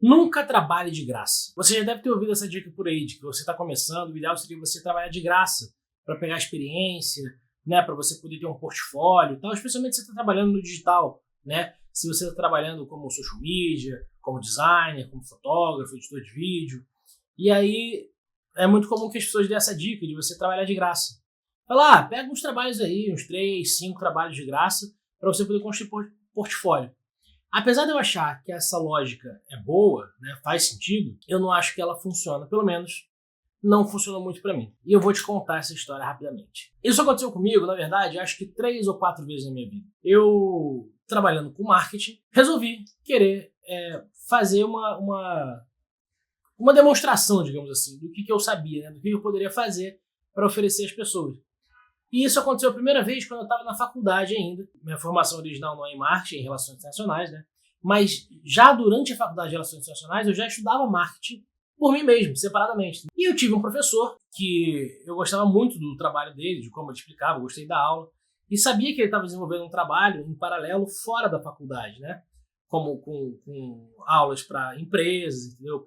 Nunca trabalhe de graça. Você já deve ter ouvido essa dica por aí, de que você está começando, o ideal seria você trabalhar de graça para pegar experiência, né, para você poder ter um portfólio e tal, especialmente se você está trabalhando no digital, né? Se você está trabalhando como social media, como designer, como fotógrafo, editor de vídeo. E aí é muito comum que as pessoas dêem essa dica de você trabalhar de graça. Fala, pega uns trabalhos aí, uns 3, 5 trabalhos de graça para você poder construir portfólio. Apesar de eu achar que essa lógica é boa, né, faz sentido, eu não acho que ela funciona, pelo menos não funcionou muito para mim. E eu vou te contar essa história rapidamente. Isso aconteceu comigo, na verdade, acho que 3 ou 4 vezes na minha vida. Eu, trabalhando com marketing, resolvi querer fazer uma demonstração, digamos assim, do que eu sabia, né, do que eu poderia fazer para oferecer às pessoas. E isso aconteceu a primeira vez quando eu estava na faculdade ainda. Minha formação original não é em marketing, é em relações internacionais, né? Mas já durante a faculdade de relações internacionais eu já estudava marketing por mim mesmo, separadamente. E eu tive um professor que eu gostava muito do trabalho dele, de como ele explicava, eu gostei da aula. E sabia que ele estava desenvolvendo um trabalho em paralelo fora da faculdade, né? Como com aulas para empresas, entendeu?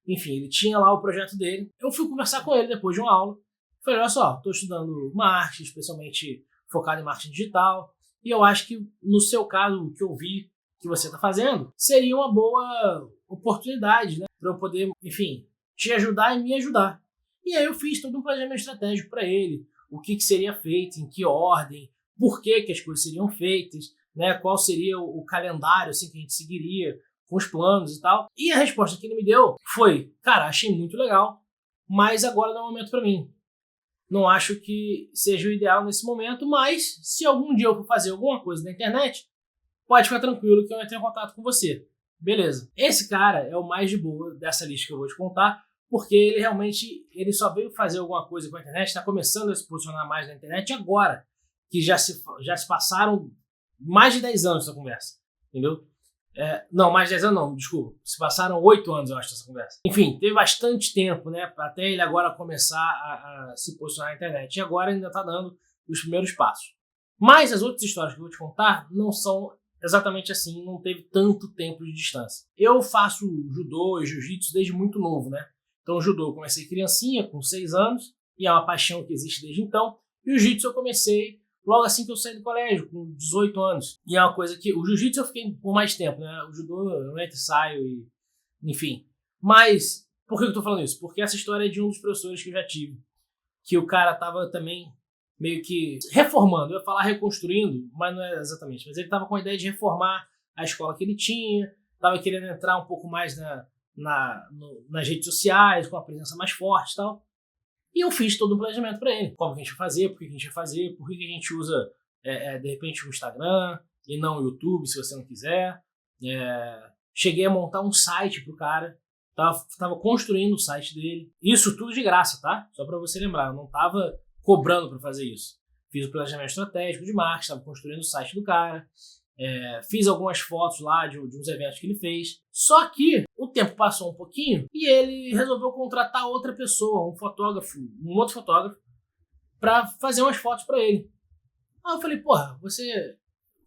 Enfim, ele tinha lá o projeto dele. Eu fui conversar com ele depois de uma aula. Falei, olha só, estou estudando marketing, especialmente focado em marketing digital, e eu acho que no seu caso, o que eu vi que você está fazendo, seria uma boa oportunidade, né, para eu poder, enfim, te ajudar e me ajudar. E aí eu fiz todo um planejamento estratégico para ele, o que seria feito, em que ordem, por que as coisas seriam feitas, né, qual seria o calendário assim, que a gente seguiria, com os planos e tal. E a resposta que ele me deu foi, cara, achei muito legal, mas agora não é o momento para mim. Não acho que seja o ideal nesse momento, mas se algum dia eu for fazer alguma coisa na internet, pode ficar tranquilo que eu entro em contato com você. Beleza. Esse cara é o mais de boa dessa lista que eu vou te contar, porque ele realmente só veio fazer alguma coisa com a internet, está começando a se posicionar mais na internet agora, que já se passaram mais de 10 anos essa conversa, entendeu? Não, mais de 10 anos não, desculpa. Se passaram 8 anos, eu acho, essa conversa. Enfim, teve bastante tempo, né? Até ele agora começar a se posicionar na internet. E agora ainda está dando os primeiros passos. Mas as outras histórias que eu vou te contar não são exatamente assim, não teve tanto tempo de distância. Eu faço judô e jiu-jitsu desde muito novo, né? Então, judô eu comecei criancinha, com 6 anos, e é uma paixão que existe desde então. E o jiu-jitsu eu comecei logo assim que eu saí do colégio, com 18 anos. E é uma coisa que... O jiu-jitsu eu fiquei por mais tempo, né? O judô eu entro e saio, enfim. Mas, por que eu tô falando isso? Porque essa história é de um dos professores que eu já tive. Que o cara tava também meio que reformando. Eu ia falar reconstruindo, mas não é exatamente. Mas ele tava com a ideia de reformar a escola que ele tinha. Tava querendo entrar um pouco mais nas redes sociais, com a presença mais forte e tal. E eu fiz todo um planejamento para ele. Como que a gente vai fazer, por que a gente vai fazer, por que a gente usa, de repente, o Instagram e não o YouTube, se você não quiser. Cheguei a montar um site pro cara. Tava construindo o site dele. Isso tudo de graça, tá? Só para você lembrar. Eu não tava cobrando para fazer isso. Fiz o planejamento estratégico de marketing, tava construindo o site do cara. Fiz algumas fotos lá de uns eventos que ele fez. Só que o tempo passou um pouquinho e ele resolveu contratar outra pessoa, um outro fotógrafo, para fazer umas fotos para ele. Aí eu falei, porra, você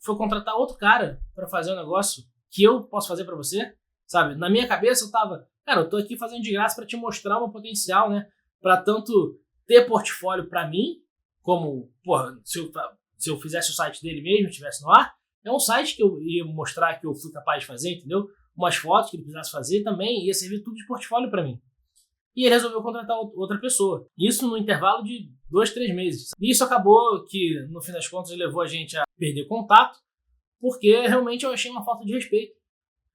foi contratar outro cara para fazer um negócio que eu posso fazer para você? Sabe? Na minha cabeça eu tava, cara, eu tô aqui fazendo de graça para te mostrar um potencial, né? Para tanto ter portfólio para mim, como, porra, se eu fizesse o site dele mesmo, estivesse no ar, é um site que eu ia mostrar que eu fui capaz de fazer, entendeu? Umas fotos que ele precisasse fazer também, ia servir tudo de portfólio para mim. E ele resolveu contratar outra pessoa. Isso no intervalo de 2, 3 meses. E isso acabou que, no fim das contas, levou a gente a perder contato, porque realmente eu achei uma falta de respeito.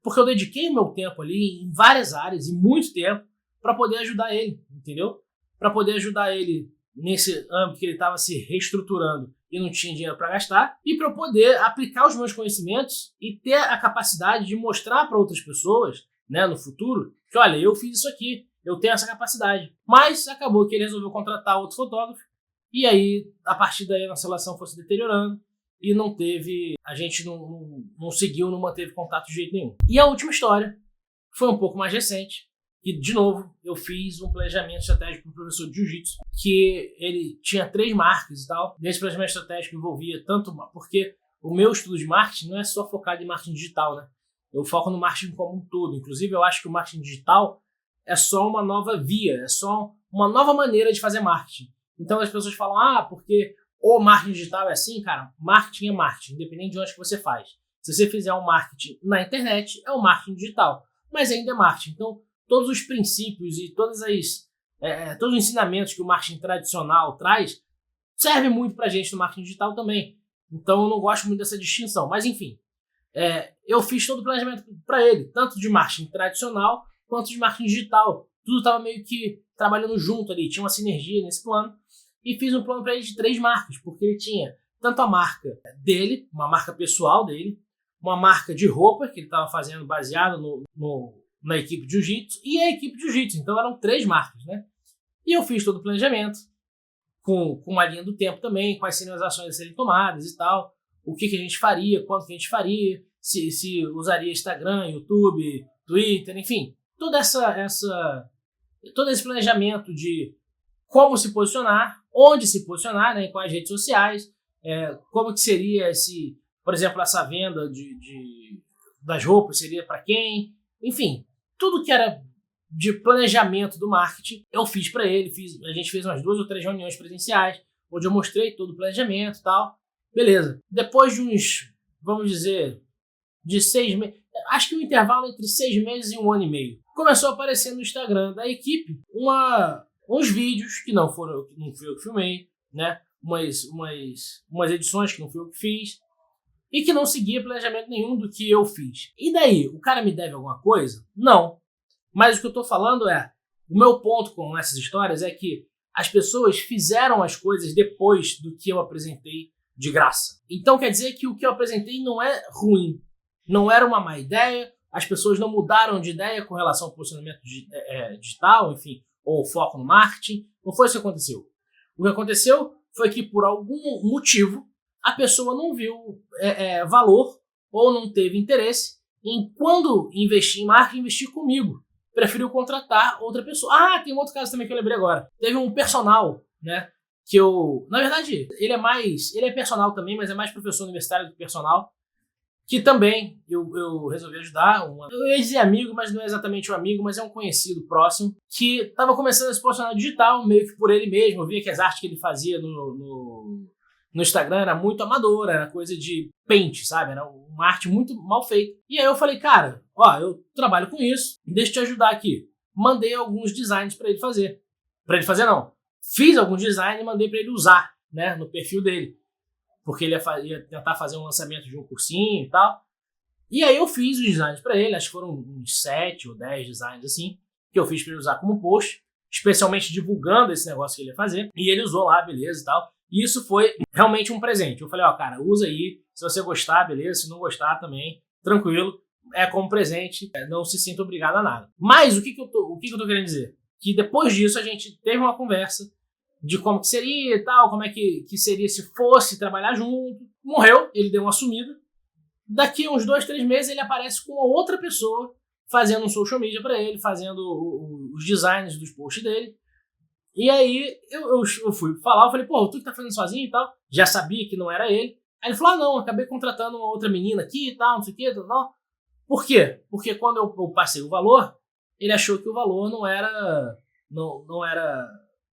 Porque eu dediquei meu tempo ali em várias áreas, e muito tempo, para poder ajudar ele, entendeu? Para poder ajudar ele nesse âmbito que ele estava se reestruturando e não tinha dinheiro para gastar, e para eu poder aplicar os meus conhecimentos e ter a capacidade de mostrar para outras pessoas, né, no futuro, que olha, eu fiz isso aqui, eu tenho essa capacidade. Mas acabou que ele resolveu contratar outro fotógrafo, e aí, a partir daí, a nossa relação foi se deteriorando, e a gente não seguiu, não manteve contato de jeito nenhum. E a última história foi um pouco mais recente, e, de novo, eu fiz um planejamento estratégico para o professor de jiu-jitsu, que ele tinha 3 marcas e tal. Nesse planejamento estratégico envolvia tanto... Porque o meu estudo de marketing não é só focado em marketing digital, né? Eu foco no marketing como um todo. Inclusive, eu acho que o marketing digital é só uma nova via, é só uma nova maneira de fazer marketing. Então as pessoas falam, porque o marketing digital é assim, cara, marketing é marketing, independente de onde que você faz. Se você fizer um marketing na internet, é um marketing digital, mas ainda é marketing. Então, todos os princípios e todos os ensinamentos que o marketing tradicional traz, servem muito pra gente no marketing digital também. Então, eu não gosto muito dessa distinção. Mas, enfim, eu fiz todo o planejamento para ele, tanto de marketing tradicional quanto de marketing digital. Tudo estava meio que trabalhando junto ali, tinha uma sinergia nesse plano. E fiz um plano para ele de 3 marcas, porque ele tinha tanto a marca dele, uma marca pessoal dele, uma marca de roupa que ele estava fazendo baseado na equipe de jiu-jitsu e a equipe de jiu-jitsu. Então eram 3 marcas, né? E eu fiz todo o planejamento, com uma linha do tempo também, quais seriam as ações a serem tomadas e tal, o que a gente faria, quanto que a gente faria, se usaria Instagram, YouTube, Twitter, enfim, todo esse planejamento de como se posicionar, onde se posicionar, né, em quais redes sociais, como que seria por exemplo, essa venda das roupas, seria para quem, enfim, tudo que era de planejamento do marketing, eu fiz para ele, a gente fez umas 2 ou 3 reuniões presenciais, onde eu mostrei todo o planejamento e tal, beleza. Depois de uns, vamos dizer, de 6 meses, acho que um intervalo entre 6 meses e 1 ano e meio, começou a aparecer no Instagram da equipe uns vídeos que não fui eu que filmei, né? Umas edições que não fui eu que fiz e que não seguia planejamento nenhum do que eu fiz. E daí, o cara me deve alguma coisa? Não. Mas o que eu tô falando o meu ponto com essas histórias é que as pessoas fizeram as coisas depois do que eu apresentei de graça. Então quer dizer que o que eu apresentei não é ruim, não era uma má ideia, as pessoas não mudaram de ideia com relação ao posicionamento digital, enfim, ou foco no marketing. Não foi isso que aconteceu. O que aconteceu foi que, por algum motivo, a pessoa não viu valor ou não teve interesse em, quando investir em marketing, investir comigo. Preferiu contratar outra pessoa. Tem um outro caso também que eu lembrei agora. Teve um personal, né? Que na verdade, ele é personal também, mas é mais professor universitário do que personal. Que também eu resolvi ajudar. Eu ia dizer amigo, mas não é exatamente um amigo, mas é um conhecido próximo, que estava começando a se posicionar digital, meio que por ele mesmo. Eu via que as artes que ele fazia no Instagram era muito amadora, era coisa de paint, sabe? Era uma arte muito mal feita. E aí eu falei, cara, eu trabalho com isso, deixa eu te ajudar aqui. Mandei alguns designs para ele fazer. Para ele fazer, não. Fiz alguns designs e mandei para ele usar, né, no perfil dele. Porque ele ia tentar fazer um lançamento de um cursinho e tal. E aí eu fiz os designs para ele, acho que foram uns 7 ou 10 designs assim, que eu fiz para ele usar como post, especialmente divulgando esse negócio que ele ia fazer. E ele usou lá, beleza e tal. E isso foi realmente um presente. Eu falei, cara, usa aí, se você gostar, beleza, se não gostar também, tranquilo, é como presente, não se sinta obrigado a nada. Mas o que eu tô querendo dizer? Que depois disso a gente teve uma conversa de como que seria e tal, como é que seria se fosse trabalhar junto. Morreu, ele deu uma sumida. Daqui a uns 2, 3 meses ele aparece com outra pessoa fazendo um social media para ele, fazendo os designs dos posts dele. E aí eu fui falar, eu falei, tu que tá fazendo sozinho e tal. Já sabia que não era ele. Aí ele falou, não, acabei contratando uma outra menina aqui e tal, não sei o que, tal. Por quê? Porque quando eu passei o valor, ele achou que o valor não era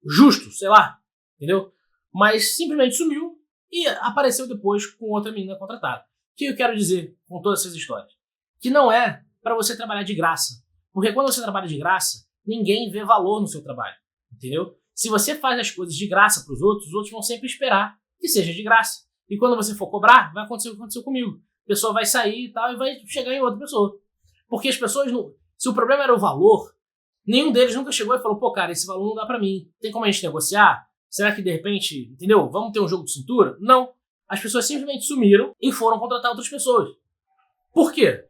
justo, sei lá, entendeu? Mas simplesmente sumiu e apareceu depois com outra menina contratada. O que eu quero dizer com todas essas histórias? Que não é para você trabalhar de graça. Porque quando você trabalha de graça, ninguém vê valor no seu trabalho, entendeu? Se você faz as coisas de graça para os outros vão sempre esperar que seja de graça. E quando você for cobrar, vai acontecer o que aconteceu comigo. A pessoa vai sair e tal e vai chegar em outra pessoa. Porque as pessoas não... Se o problema era o valor, nenhum deles nunca chegou e falou, cara, esse valor não dá pra mim. Tem como a gente negociar? Será que de repente, entendeu? Vamos ter um jogo de cintura? Não. As pessoas simplesmente sumiram e foram contratar outras pessoas. Por quê?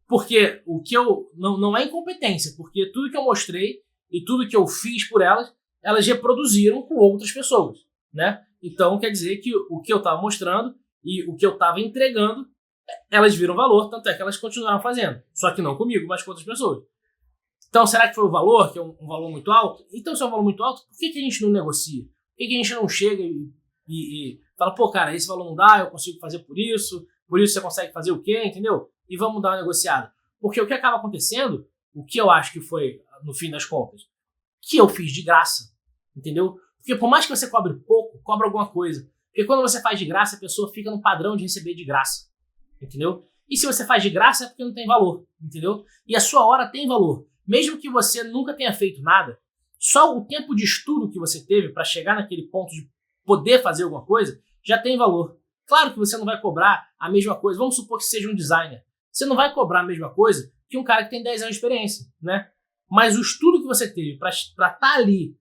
Porque o que eu... Não é incompetência, porque tudo que eu mostrei e tudo que eu fiz por elas reproduziram com outras pessoas, né? Então quer dizer que o que eu tava mostrando e o que eu tava entregando, elas viram valor, tanto é que elas continuaram fazendo. Só que não comigo, mas com outras pessoas. Então, será que foi o valor, que é um valor muito alto? Então, se é um valor muito alto, por que a gente não negocia? Por que a gente não chega e fala, cara, esse valor não dá, eu consigo fazer por isso você consegue fazer o quê, entendeu? e vamos dar uma negociada. Porque o que acaba acontecendo, o que eu acho que foi, no fim das contas, que eu fiz de graça, entendeu? Porque por mais que você cobre pouco, cobra alguma coisa. Porque quando você faz de graça, a pessoa fica no padrão de receber de graça, entendeu? E se você faz de graça é porque não tem valor, entendeu? E a sua hora tem valor. Mesmo que você nunca tenha feito nada, só o tempo de estudo que você teve para chegar naquele ponto de poder fazer alguma coisa, já tem valor. Claro que você não vai cobrar a mesma coisa. Vamos supor que seja um designer. Você não vai cobrar a mesma coisa que um cara que tem 10 anos de experiência, né? Mas o estudo que você teve para estar ali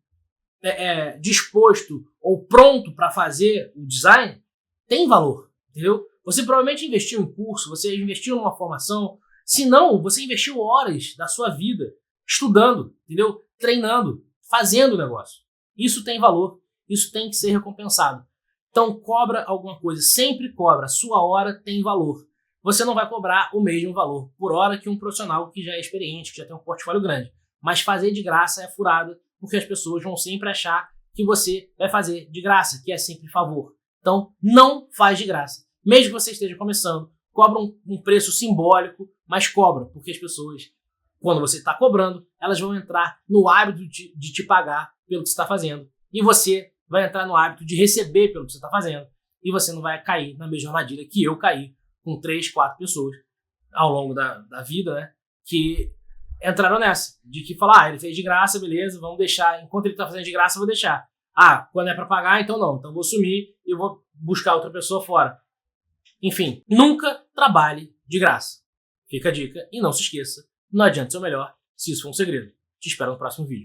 disposto ou pronto para fazer o design tem valor, entendeu? Você provavelmente investiu em curso, você investiu numa formação. Se não, você investiu horas da sua vida estudando, entendeu? Treinando, fazendo o negócio. Isso tem valor, isso tem que ser recompensado. Então cobra alguma coisa, sempre cobra, a sua hora tem valor. Você não vai cobrar o mesmo valor por hora que um profissional que já é experiente, que já tem um portfólio grande. Mas fazer de graça é furada, porque as pessoas vão sempre achar que você vai fazer de graça, que é sempre favor. Então não faz de graça. Mesmo que você esteja começando, cobra um preço simbólico, mas cobra, porque as pessoas, quando você está cobrando, elas vão entrar no hábito de te pagar pelo que você está fazendo. E você vai entrar no hábito de receber pelo que você está fazendo. E você não vai cair na mesma armadilha que eu caí com 3, 4 pessoas ao longo da vida, né? Que entraram nessa. De que falar, ele fez de graça, beleza, vamos deixar. Enquanto ele está fazendo de graça, eu vou deixar. Quando é para pagar, então não. Então vou sumir e vou buscar outra pessoa fora. Enfim, nunca trabalhe de graça. Fica a dica e não se esqueça, não adianta ser o melhor se isso for um segredo. Te espero no próximo vídeo.